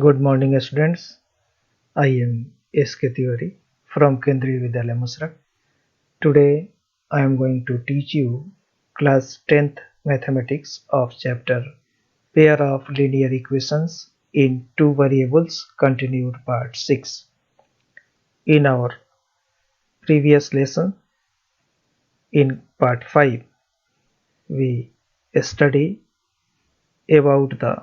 Good morning, students. I am S.K. Tiwari from Kendriya Vidyalaya Musrak. Today, I am going to teach you class 10th mathematics of chapter Pair of linear equations in two variables continued part 6. In our previous lesson, in part 5, we study about the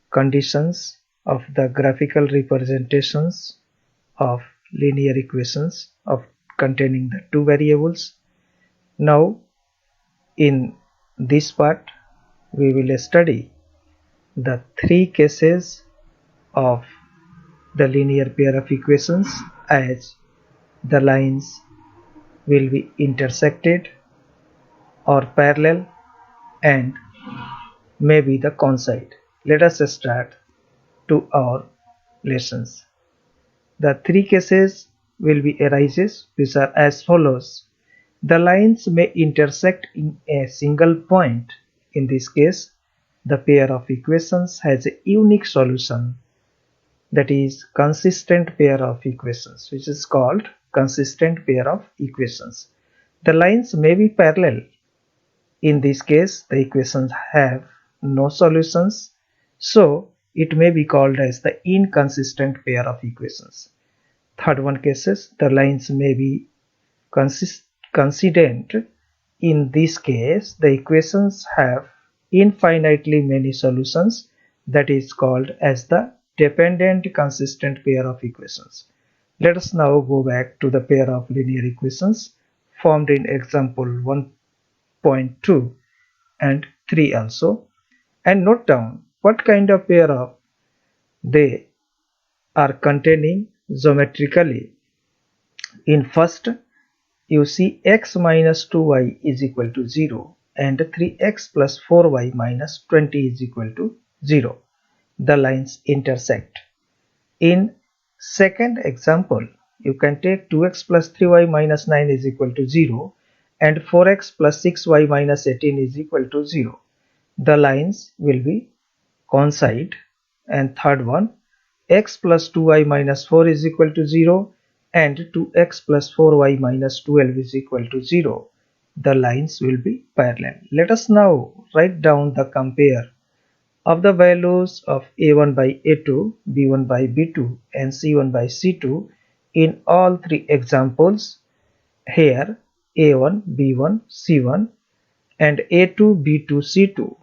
conditions of the graphical representations of linear equations of containing the two variables. Now in this part we will study the three cases of the linear pair of equations as the lines will be intersected or parallel and maybe the coincide. Let us start to our lessons. The three cases will be arises which are as follows. The lines may intersect in a single point. In this case, the pair of equations has a unique solution, that is consistent pair of equations, which is called consistent pair of equations. The lines may be parallel. In this case, the equations have no solutions, so it may be called as the inconsistent pair of equations. Third one cases, the lines may be coincident. In this case, the equations have infinitely many solutions, that is called as the dependent consistent pair of equations. Let us now go back to the pair of linear equations formed in example 1.2 and 3 also, and note down what kind of pair of they are containing geometrically. In first, you see x minus 2y is equal to 0 and 3x plus 4y minus 20 is equal to 0. The lines intersect. In second example, you can take 2x plus 3y minus 9 is equal to 0 and 4x plus 6y minus 18 is equal to 0. The lines will be coincide. And third one, x plus 2y minus 4 is equal to 0 and 2x plus 4y minus 12 is equal to 0. The lines will be parallel. Let us now write down the compare of the values of a1 by a2, b1 by b2 and c1 by c2 in all three examples. Here a1, b1, c1 and a2, b2, c2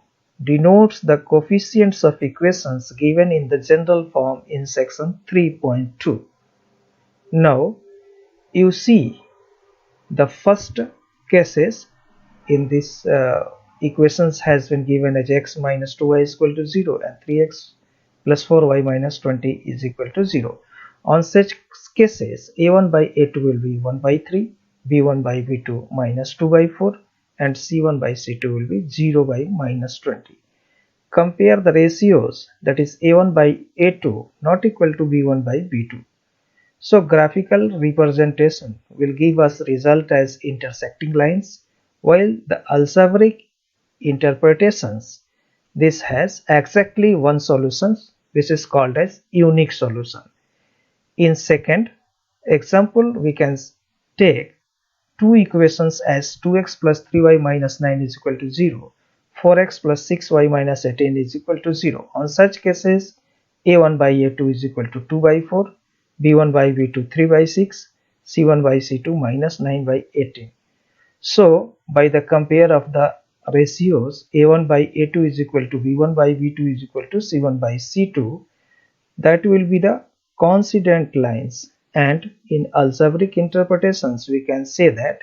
denotes the coefficients of equations given in the general form in section 3.2. Now you see the first cases in this equations has been given as x minus 2y is equal to 0 and 3x plus 4y minus 20 is equal to 0. On such cases, a1 by a2 will be 1 by 3, b1 by b2 minus 2 by 4 and c1 by c2 will be 0 by minus 20. Compare the ratios, that is a1 by a2 not equal to b1 by b2. So graphical representation will give us result as intersecting lines, while the algebraic interpretations, this has exactly one solution which is called as unique solution. In second example, we can take two equations as 2x plus 3y minus 9 is equal to 0, 4x plus 6y minus 18 is equal to 0. On such cases, a1 by a2 is equal to 2 by 4, b1 by b2 3 by 6, c1 by c2 minus 9 by 18. So by the compare of the ratios, a1 by a2 is equal to b1 by b2 is equal to c1 by c2, that will be the coincident lines, and in algebraic interpretations we can say that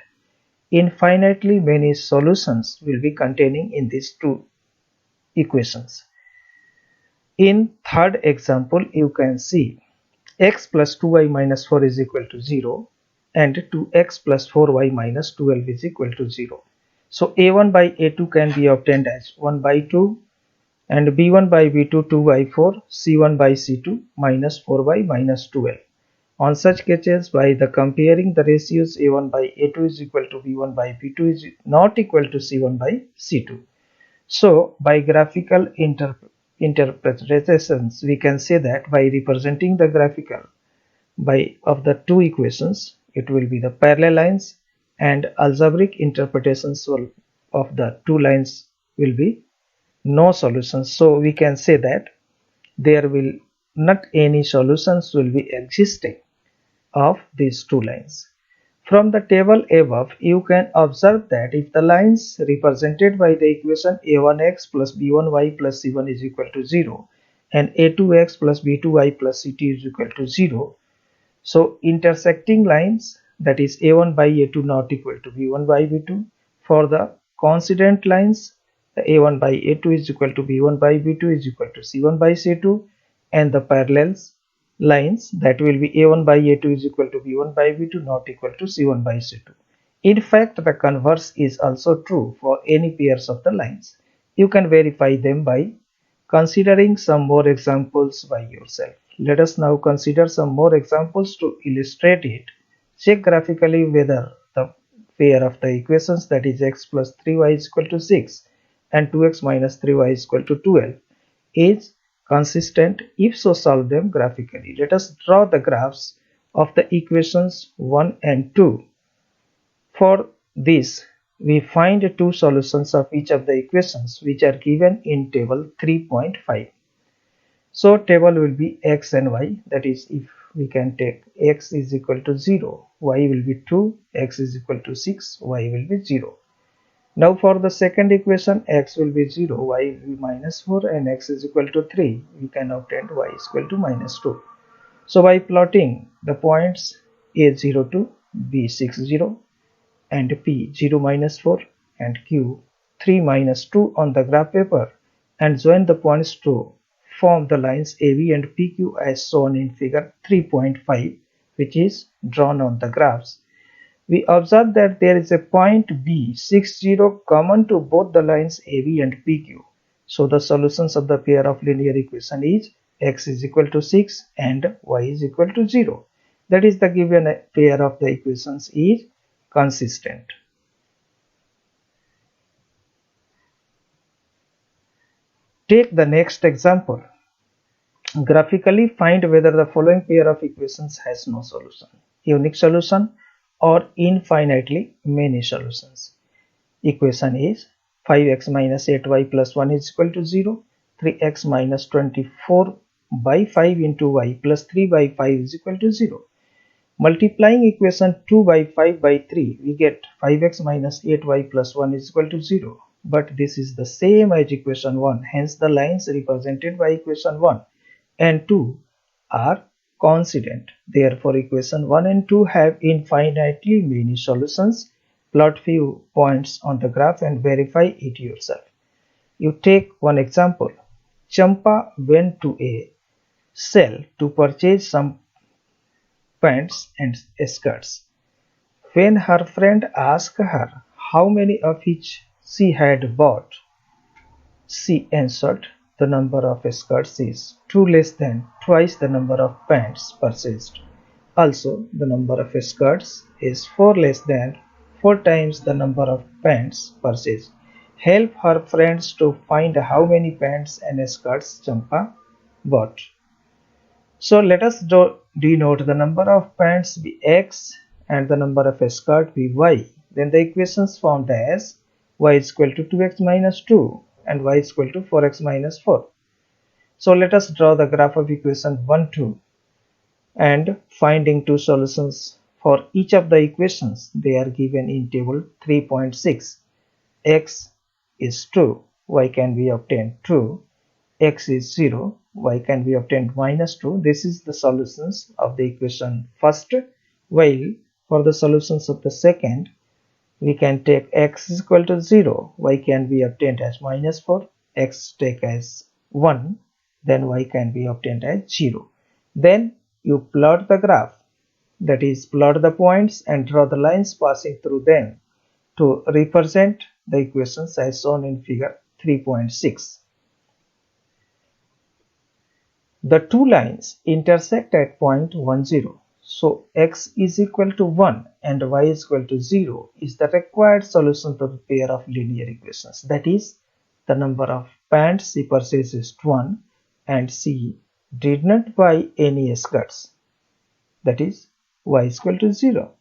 infinitely many solutions will be containing in these two equations. In third example, you can see x plus 2y minus 4 is equal to 0 and 2x plus 4y minus 12 is equal to 0. So a1 by a2 can be obtained as 1 by 2 and b1 by b2 2 by 4, c1 by c2 minus 4 by minus 12. On such cases, by the comparing the ratios, a1 by a2 is equal to b1 by b2 is not equal to c1 by c2. So by graphical interpretations, we can say that by representing the graphical of the two equations, it will be the parallel lines, and algebraic interpretations of the two lines will be no solutions. So we can say that there will not any solutions will be existing of these two lines. From the table above, you can observe that if the lines represented by the equation a1x plus b1y plus c1 is equal to 0 and a2x plus b2y plus c2 is equal to 0, so intersecting lines, that is a1 by a2 not equal to b1 by b2. For the coincident lines, the a1 by a2 is equal to b1 by b2 is equal to c1 by c2, and the parallels lines, that will be a1 by a2 is equal to b1 by b2 not equal to c1 by c2. In fact, the converse is also true for any pairs of the lines. You can verify them by considering some more examples by yourself. Let us now consider some more examples to illustrate it. Check graphically whether the pair of the equations, that is x plus 3y is equal to 6 and 2x minus 3y is equal to 12, is consistent. If so, solve them graphically. Let us draw the graphs of the equations 1 and 2. For this, we find two solutions of each of the equations which are given in table 3.5. So table will be x and y, that is, if we can take x is equal to 0, y will be 2, x is equal to 6, y will be 0. Now for the second equation, x will be 0, y will be minus 4 and x is equal to 3, we can obtain y is equal to minus 2. So by plotting the points a02, b60 and p0 minus 4 and q3 minus 2 on the graph paper and join the points to form the lines AB and PQ as shown in figure 3.5, which is drawn on the graphs. We observe that there is a point B60 common to both the lines AB and PQ. So the solutions of the pair of linear equation is x is equal to 6 and y is equal to 0. That is, the given pair of the equations is consistent. Take the next example. Graphically find whether the following pair of equations has no solution, unique solution or infinitely many solutions. Equation is 5x minus 8y plus 1 is equal to 0, 3x minus 24 by 5 into y plus 3 by 5 is equal to 0. Multiplying equation 2 by 5 by 3, we get 5x minus 8y plus 1 is equal to 0. But this is the same as equation 1, hence the lines represented by equation 1 and 2 are coincident. Therefore, equation 1 and 2 have infinitely many solutions. Plot few points on the graph and verify it yourself. You take one example. Champa went to a sale to purchase some pants and skirts. When her friend asked her how many of each she had bought, she answered, the number of skirts is 2 less than twice the number of pants purchased. Also, the number of skirts is 4 less than 4 times the number of pants purchased. Help her friends to find how many pants and skirts Champa bought. So let us denote the number of pants be x and the number of skirt be y. Then the equations formed as y is equal to 2x minus 2 and y is equal to 4x minus 4. So let us draw the graph of equation 1, 2 and finding two solutions for each of the equations. They are given in table 3.6. X is 2, y can be obtained 2, x is 0, y can be obtained minus 2. This is the solutions of the equation first, while for the solutions of the second, we can take x is equal to 0, y can be obtained as minus 4, x take as 1, then y can be obtained as 0. Then you plot the graph, that is, plot the points and draw the lines passing through them to represent the equations as shown in figure 3.6. The two lines intersect at point 1, 0. So x is equal to 1 and y is equal to 0 is the required solution to the pair of linear equations. That is, the number of pant she purchased one, and she did not buy any skirts. That is y is equal to 0.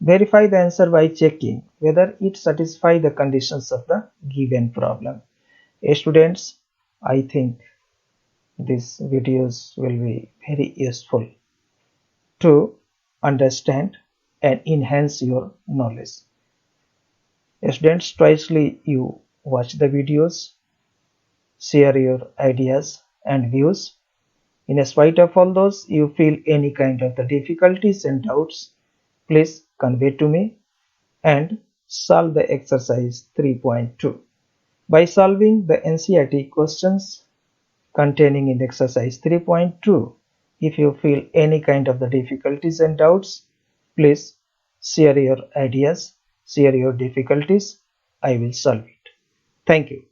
Verify the answer by checking whether it satisfies the conditions of the given problem. Students, I think these videos will be very useful to understand and enhance your knowledge. Students, twicely you watch the videos, share your ideas and views. In spite of all those, you feel any kind of the difficulties and doubts, please convey to me and solve the exercise 3.2. By solving the NCERT questions containing in exercise 3.2, if you feel any kind of the difficulties and doubts, please share your ideas, share your difficulties. I will solve it. Thank you.